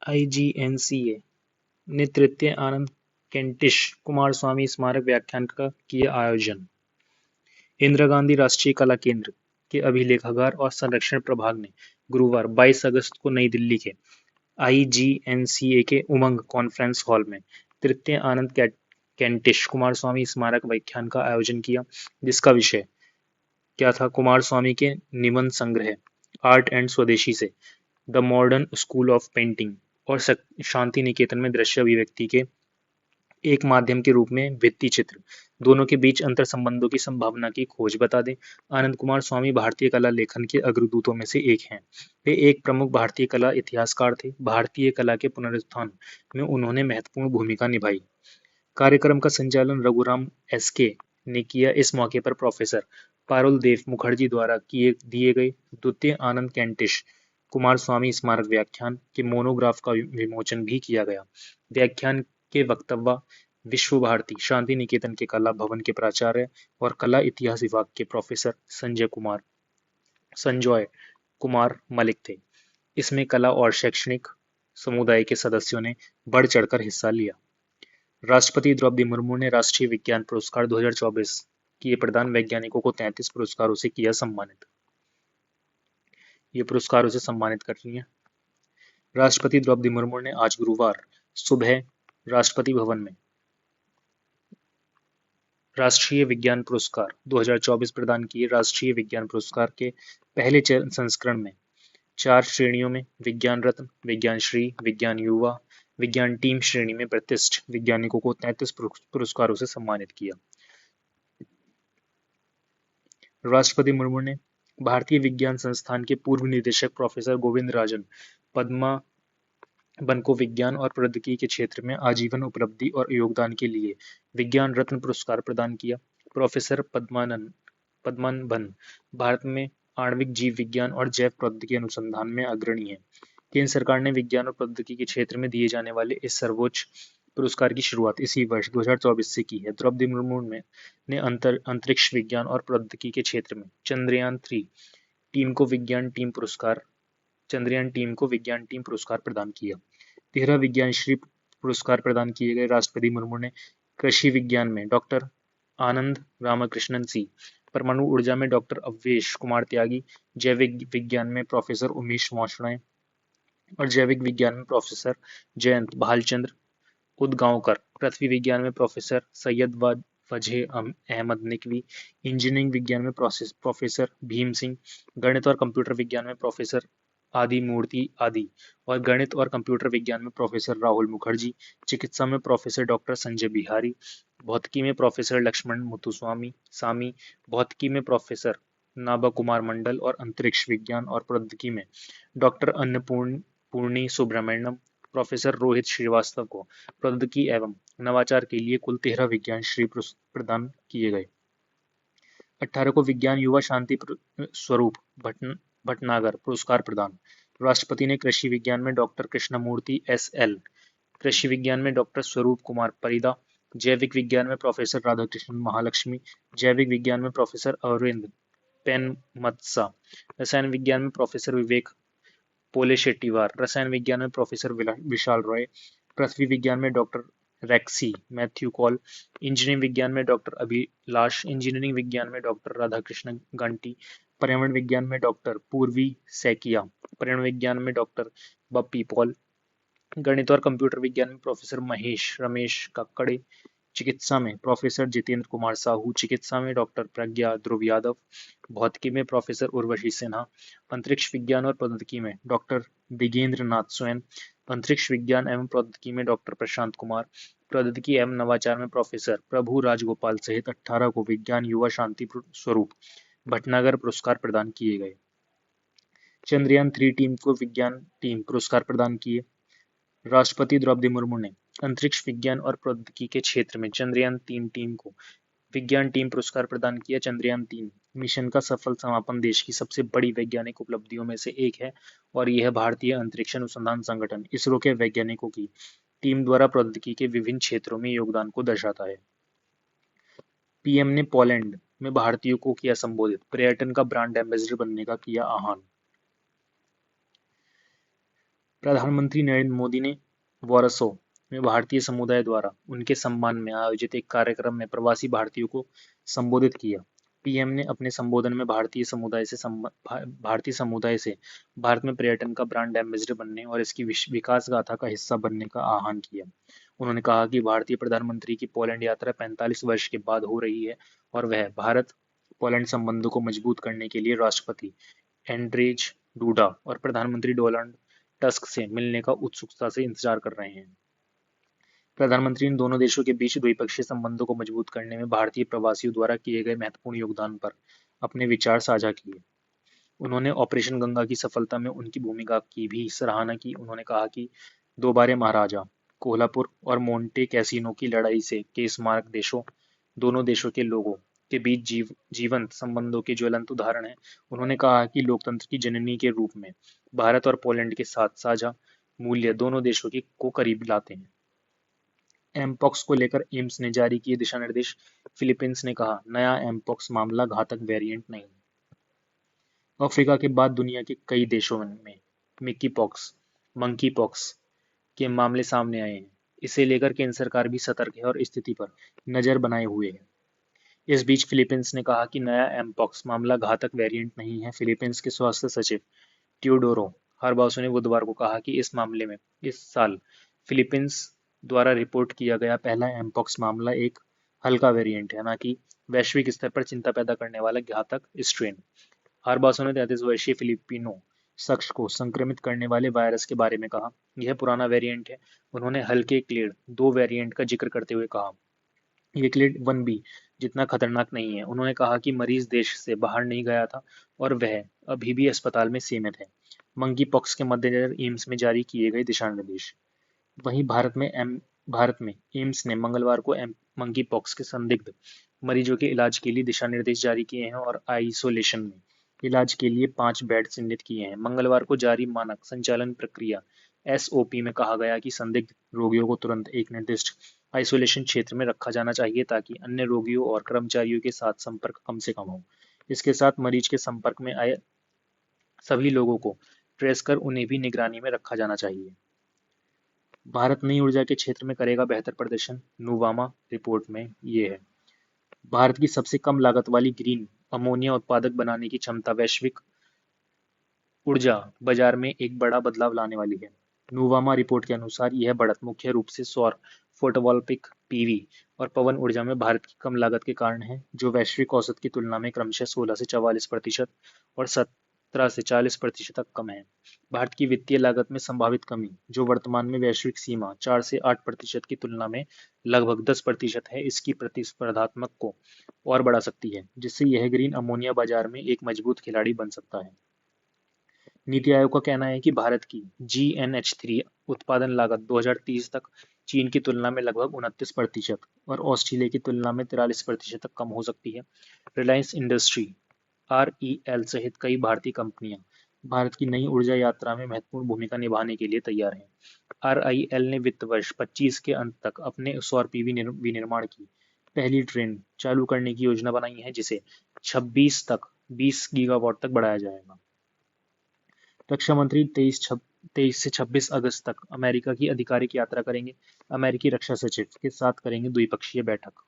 IGNCA ने तृतीय आनंद कैंटिश कुमार स्वामी स्मारक व्याख्यान का किया आयोजन। इंदिरा गांधी राष्ट्रीय कला केंद्र के अभिलेखागार और संरक्षण प्रभाग ने गुरुवार 22 अगस्त को नई दिल्ली के IGNCA के उमंग कॉन्फ्रेंस हॉल में तृतीय आनंद कैंटिश कुमार स्वामी स्मारक व्याख्यान का आयोजन किया, जिसका विषय क्या था? कुमार स्वामी के निबंध संग्रह आर्ट एंड स्वदेशी से the modern school of painting और शांति निकेतन में दृश्य अभिव्यक्ति के एक माध्यम के रूप में भित्ति चित्र दोनों के बीच अंतर संबंधों की संभावना की खोज बता दें। आनंद कुमार स्वामी भारतीय कला लेखन के अग्रदूतों में से एक हैं। वे एक प्रमुख भारतीय कला इतिहासकार थे। भारतीय कला के पुनरुत्थान में उन्होंने महत्वपूर्ण भूमिका निभाई। कार्यक्रम का संचालन रघुराम SK ने किया। इस मौके पर प्रोफेसर पारुल देव मुखर्जी द्वारा दिए गए द्वितीय आनंद कैंटिश कुमार स्वामी स्मारक व्याख्यान के मोनोग्राफ का विमोचन भी किया गया। व्याख्यान के वक्तव्य विश्व भारती शांति निकेतन के कला भवन के प्राचार्य और कला इतिहास विभाग के प्रोफेसर संजॉय कुमार मलिक थे। इसमें कला और शैक्षणिक समुदाय के सदस्यों ने बढ़ चढ़कर हिस्सा लिया। राष्ट्रपति द्रौपदी मुर्मू ने राष्ट्रीय विज्ञान पुरस्कार 2024 किए प्रदान। वैज्ञानिकों को 33 पुरस्कारों से किया सम्मानित। ये पुरस्कारों से सम्मानित कर रही हैं। राष्ट्रपति द्रौपदी मुर्मू ने आज गुरुवार सुबह राष्ट्रपति भवन में राष्ट्रीय विज्ञान पुरस्कार 2024 प्रदान किए। राष्ट्रीय विज्ञान पुरस्कार के पहले संस्करण में 4 श्रेणियों में विज्ञान रत्न, विज्ञान श्री, विज्ञान युवा, विज्ञान टीम श्रेणी में प्रतिष्ठित वैज्ञानिकों को 33 पुरस्कारों से सम्मानित किया। राष्ट्रपति मुर्मू ने भारतीय विज्ञान संस्थान के पूर्व निदेशक प्रोफेसर गोविंद राजन पद्मन को विज्ञान और प्रौद्योगिकी के क्षेत्र में आजीवन उपलब्धि और योगदान के लिए विज्ञान रत्न पुरस्कार प्रदान किया। प्रोफेसर पद्मनाभन भारत में आणविक जीव विज्ञान और जैव प्रौद्योगिकी अनुसंधान में अग्रणी हैं। केंद्र सरकार ने विज्ञान और प्रौद्योगिकी के क्षेत्र में दिए जाने वाले इस सर्वोच्च पुरस्कार की शुरुआत इसी वर्ष 2024 से की है। द्रौपदी मुर्मू ने अंतरिक्ष विज्ञान और प्रौद्योगिकी के क्षेत्र में चंद्रयान-3 टीम को विज्ञान टीम पुरस्कार प्रदान किया। 13 विज्ञान श्री पुरस्कार प्रदान किए गए। राष्ट्रपति मुर्मू ने कृषि विज्ञान में डॉक्टर आनंद रामकृष्णन सी, परमाणु ऊर्जा में डॉक्टर अवधेश कुमार त्यागी, जैविक विज्ञान में प्रोफेसर उमेश वार्ष्णेय और जैविक विज्ञान में प्रोफेसर जयंत भालचंद्र उदगांवकर, पृथ्वी विज्ञान में प्रोफेसर सैयद वजह अहमद निकवी, इंजीनियरिंग विज्ञान में प्रोफेसर भीम सिंह, गणित और कंप्यूटर विज्ञान में प्रोफेसर आदि मूर्ति आदि और गणित और कंप्यूटर विज्ञान में प्रोफेसर राहुल मुखर्जी, चिकित्सा में प्रोफेसर डॉक्टर संजय बिहारी, भौतिकी में प्रोफेसर लक्ष्मण मुथुस्वामी सामी, भौतिकी में प्रोफेसर नाभा कुमार मंडल और अंतरिक्ष विज्ञान और प्रौद्योगिकी में डॉक्टर अन्नपूर्णी सुब्रमण्यम, प्रोफेसर रोहित श्रीवास्तव को प्रौद्योगिकी एवं नवाचार के लिए कुल 13 विज्ञान श्री प्रदान किए गए। 18 को विज्ञान युवा शांति स्वरूप भटनागर पुरस्कार प्रदान। राष्ट्रपति ने कृषि विज्ञान में डॉक्टर कृष्णमूर्ति SL, कृषि विज्ञान में डॉक्टर स्वरूप कुमार परिदा, जैविक विज्ञान में प्रोफेसर राधाकृष्णन महालक्ष्मी, जैविक विज्ञान में प्रोफेसर अरविंद पेनमत्सा, रसायन विज्ञान में प्रोफेसर विवेक पोलेशेट्टीवार, रसायन विज्ञान में प्रोफेसर विशाल रॉय, पृथ्वी विज्ञान में डॉक्टर रेक्सी मैथ्यू कॉल, इंजीनियरिंग विज्ञान में डॉक्टर अभिलाष, इंजीनियरिंग विज्ञान में डॉक्टर राधाकृष्ण गंटी, पर्यावरण विज्ञान में डॉक्टर पूर्वी सैकिया, पर्यावरण विज्ञान में डॉक्टर बप्पी पॉल, गणित और कंप्यूटर विज्ञान में प्रोफेसर महेश रमेश कक्कड़े, चिकित्सा में प्रोफेसर जितेंद्र कुमार साहू, चिकित्सा में डॉक्टर प्रज्ञा ध्रुव यादव, भौतिकी में प्रोफेसर उर्वशी सिन्हा, अंतरिक्ष विज्ञान और प्रौद्योगिकी में डॉक्टर दिगेंद्र नाथ स्वयं, अंतरिक्ष विज्ञान एवं प्रौद्योगिकी में डॉक्टर प्रशांत कुमार, प्रौद्योगिकी एवं नवाचार में प्रोफेसर प्रभु राजगोपाल सहित 18 को विज्ञान युवा शांति स्वरूप भटनागर पुरस्कार प्रदान किए गए। चंद्रयान-3 टीम को विज्ञान टीम पुरस्कार प्रदान किए। राष्ट्रपति द्रौपदी मुर्मू ने अंतरिक्ष विज्ञान और प्रौद्योगिकी के क्षेत्र में चंद्रयान-3 टीम को विज्ञान टीम पुरस्कार प्रदान किया। चंद्रयान-3 मिशन का सफल समापन देश की सबसे बड़ी वैज्ञानिक उपलब्धियों में से एक है और यह भारतीय अंतरिक्ष अनुसंधान संगठन इसरो के वैज्ञानिकों की टीम द्वारा प्रौद्योगिकी के विभिन्न क्षेत्रों में योगदान को दर्शाता है। पीएम ने पोलैंड में भारतीयों को किया संबोधित। पर्यटन का ब्रांड एम्बेसडर बनने का किया आह्वान। प्रधानमंत्री नरेंद्र मोदी ने वॉरसो में भारतीय समुदाय द्वारा उनके सम्मान में आयोजित एक कार्यक्रम में प्रवासी भारतीयों को संबोधित किया। पीएम ने अपने संबोधन में भारतीय समुदाय से भारत में पर्यटन का ब्रांड एम्बेसडर बनने और इसकी विकास गाथा का हिस्सा बनने का आह्वान किया। उन्होंने कहा कि भारतीय प्रधानमंत्री की पोलैंड यात्रा 45 वर्ष के बाद हो रही है और वह भारत पोलैंड संबंधों को मजबूत करने के लिए राष्ट्रपति एंड्रेज डूडा और प्रधानमंत्री डोनाल्ड टस्क से मिलने का उत्सुकता से इंतजार कर रहे हैं। प्रधानमंत्री ने दोनों देशों के बीच द्विपक्षीय संबंधों को मजबूत करने में भारतीय प्रवासियों द्वारा किए गए महत्वपूर्ण योगदान पर अपने विचार साझा किए। उन्होंने ऑपरेशन गंगा की सफलता में उनकी भूमिका की भी सराहना की। उन्होंने कहा कि दोबारे महाराजा कोल्हापुर और मोंटे कैसीनो की लड़ाई से के स्मारक दोनों देशों के लोगों के बीच जीवंत संबंधों के ज्वलंत उदाहरण हैं। उन्होंने कहा कि लोकतंत्र की जननी के रूप में भारत और पोलैंड के साथ साझा मूल्य दोनों देशों को करीब लाते हैं। एमपॉक्स को लेकर एम्स ने जारी किए दिशा निर्देश। फिलीपींस ने कहा, नया एमपॉक्स मामला घातक वेरिएंट नहीं। अफ्रीका के बाद दुनिया के कई देशों में मंकी पॉक्स के मामले सामने आए हैं। इसे लेकर केंद्र सरकार भी सतर्क है और स्थिति पर नजर बनाए हुए है। इस बीच फिलीपींस ने कहा कि नया एमपॉक्स मामला घातक वेरिएंट नहीं है। फिलीपींस के स्वास्थ्य सचिव टियोडोरो हरबासो ने बुधवार को कहा कि इस मामले में इस साल फिलीपींस द्वारा रिपोर्ट किया गया पहला एमपॉक्स मामला एक हल्का वेरिएंट है, न कि वैश्विक स्तर पर चिंता पैदा करने वाला घातक स्ट्रेन। हरबासो ने 33 वर्षीय फिलिपिनो शख्स को संक्रमित करने वाले वायरस के बारे में कहा, यह पुराना वेरिएंट है। उन्होंने हल्के क्लेड 2 वेरिएंट का जिक्र करते हुए कहा, ये क्लेड 1B जितना खतरनाक नहीं है। उन्होंने कहा कि मरीज देश से बाहर नहीं गया था और वह अभी भी अस्पताल में सीमित है। मंकी पॉक्स के मद्देनजर एम्स में जारी किए गए दिशा निर्देश। वहीं भारत में एम्स ने मंगलवार को मंकी पॉक्स के संदिग्ध मरीजों के इलाज के लिए दिशा निर्देश जारी किए हैं और आइसोलेशन में इलाज के लिए 5 बेड चिन्हित किए हैं। मंगलवार को जारी मानक संचालन प्रक्रिया एसओपी में कहा गया कि संदिग्ध रोगियों को तुरंत एक निर्दिष्ट आइसोलेशन क्षेत्र में रखा जाना चाहिए ताकि अन्य रोगियों और कर्मचारियों के साथ संपर्क कम से कम हो। इसके साथ मरीज के संपर्क में आए सभी लोगों को ट्रेस कर उन्हें भी निगरानी में रखा जाना चाहिए। भारत नई ऊर्जा के क्षेत्र में करेगा बेहतर प्रदर्शन, नुवामा रिपोर्ट में ये है। भारत की सबसे कम लागत वाली ग्रीन अमोनिया उत्पादक बनाने की क्षमता वैश्विक ऊर्जा बाजार में एक बड़ा बदलाव लाने वाली है। नुवामा रिपोर्ट के अनुसार यह बढ़त मुख्य रूप से सौर, फोटोवोल्टिक पीवी और पवन ऊर्जा में भारत की कम लागत के कारण है, जो वैश्विक औसत की तुलना में क्रमशः 16 से 44% और 17 से 40% तक कम है। भारत की वित्तीय लागत में संभावित कमी, जो वर्तमान में वैश्विक सीमा 4 से 8% की तुलना में लगभग 10% है, इसकी प्रतिस्पर्धात्मक को और बढ़ा सकती है, जिससे यह ग्रीन अमोनिया बाजार में एक मजबूत खिलाड़ी बन सकता है। नीति आयोग का कहना है कि भारत की GNH3 उत्पादन लागत 2030 तक चीन की तुलना में लगभग 29% और ऑस्ट्रेलिया की तुलना में 43% तक कम हो सकती है। रिलायंस इंडस्ट्री REL सहित कई भारतीय कंपनियां भारत की नई ऊर्जा यात्रा में महत्वपूर्ण भूमिका निभाने के लिए तैयार हैं। RIL ने वित्त वर्ष 25 के अंत तक अपने सौर पीवी विनिर्माण की पहली ट्रेन चालू करने की योजना बनाई है, जिसे 26 तक 20 गीगावाट तक बढ़ाया जाएगा। रक्षा मंत्री 23 से 26 अगस्त तक अमेरिका की आधिकारिक यात्रा करेंगे। अमेरिकी रक्षा सचिव के साथ करेंगे द्विपक्षीय बैठक।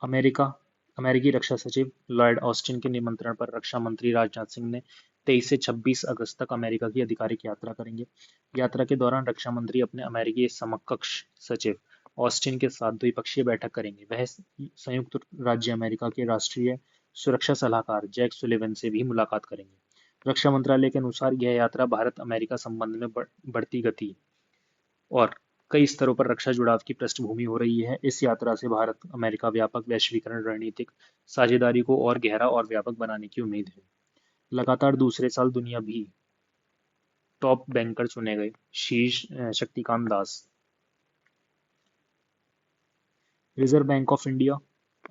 अमेरिकी रक्षा सचिव लॉयड ऑस्टिन के निमंत्रण पर रक्षा मंत्री राजनाथ सिंह ने 23 से 26 अगस्त तक अमेरिका की आधिकारिक यात्रा करेंगे। यात्रा के दौरान रक्षा मंत्री अपने अमेरिकी समकक्ष सचिव ऑस्टिन के साथ द्विपक्षीय बैठक करेंगे। वह संयुक्त राज्य अमेरिका के राष्ट्रीय सुरक्षा सलाहकार जैक सुलिवन से भी मुलाकात करेंगे। रक्षा मंत्रालय के अनुसार यह यात्रा भारत अमेरिका संबंध में बढ़ती गति और कई स्तरों पर रक्षा जुड़ाव की पृष्ठभूमि हो रही है। इस यात्रा से भारत अमेरिका व्यापक वैश्वीकरण रणनीतिक साझेदारी को और गहरा और व्यापक बनाने की उम्मीद है। लगातार दूसरे साल दुनिया भी टॉप बैंकर चुने गए। शीर्ष Shaktikanta Das. Reserve Bank of India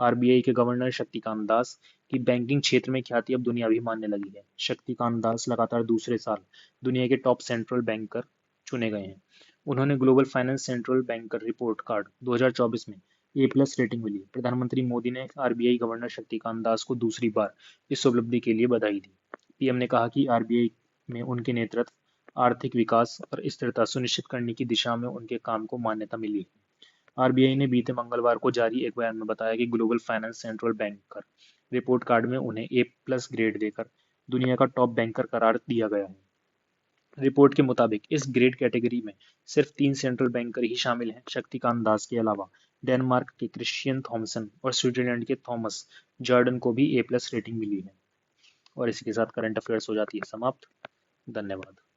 RBI के गवर्नर शक्तिकांत दास की बैंकिंग क्षेत्र में ख्याति अब दुनिया भी मानने लगी है। शक्तिकांत दास लगातार दूसरे साल दुनिया के टॉप सेंट्रल बैंकर चुने गए हैं। उन्होंने global finance central banker report card 2024 में A+ रेटिंग मिली। प्रधानमंत्री मोदी ने RBI गवर्नर शक्तिकांत दास को दूसरी बार इस उपलब्धि के लिए बधाई दी। PM ने कहा कि RBI में उनके नेतृत्व आर्थिक विकास और स्थिरता सुनिश्चित करने की दिशा में उनके काम को मान्यता मिली है। आरबीआई ने बीते मंगलवार को जारी एक बयान में बताया कि global finance central banker report card में उन्हें A+ ग्रेड देकर दुनिया का टॉप बैंकर करार दिया गया है। रिपोर्ट के मुताबिक इस ग्रेड कैटेगरी में सिर्फ 3 सेंट्रल बैंकर ही शामिल हैं, शक्तिकांत दास के अलावा। डेनमार्क के क्रिश्चियन थॉमसन और स्विट्जरलैंड के थॉमस जॉर्डन को भी A+ रेटिंग मिली है। और इसी के साथ करंट अफेयर्स हो जाती है समाप्त। धन्यवाद।